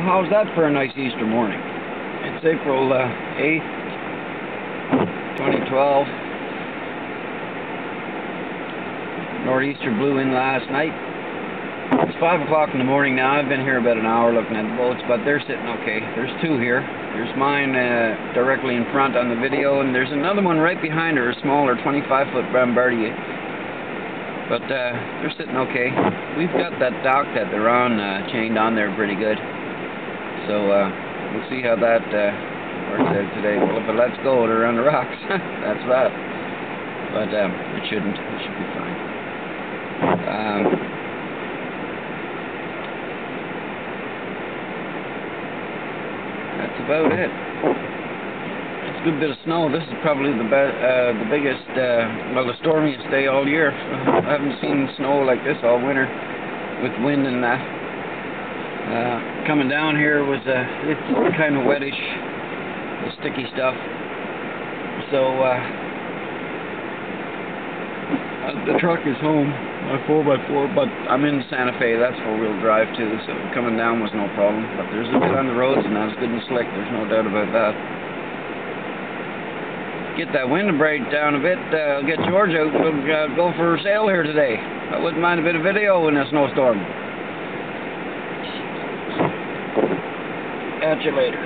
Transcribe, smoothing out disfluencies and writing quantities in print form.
how's that for a nice Easter morning? It's April 8th, 2012. Nor'easter blew in last night. It's 5 o'clock in the morning now. I've been here about an hour looking at the boats, but they're sitting okay. There's two here. There's mine directly in front on the video, and there's another one right behind her, a smaller 25-foot Bombardier. But they're sitting okay. We've got that dock that they're on chained on there pretty good. So we'll see how that works out today. Well, if it lets go, they're on the rocks. That's that. But it shouldn't. It should be fine. That's about it. It's a good bit of snow. This is probably the biggest, well, the stormiest day all year. I haven't seen snow like this all winter, with wind and that. Coming down here was it's kind of wettish, the sticky stuff. So the truck is home, my 4x4, but I'm in Santa Fe. That's 4-wheel drive too, so coming down was no problem. But there's a bit on the roads, and that's good and slick. There's no doubt about that. Get that wind break down a bit. Get George out. We'll go for a sail here today. I wouldn't mind a bit of video in a snowstorm. Catch you later.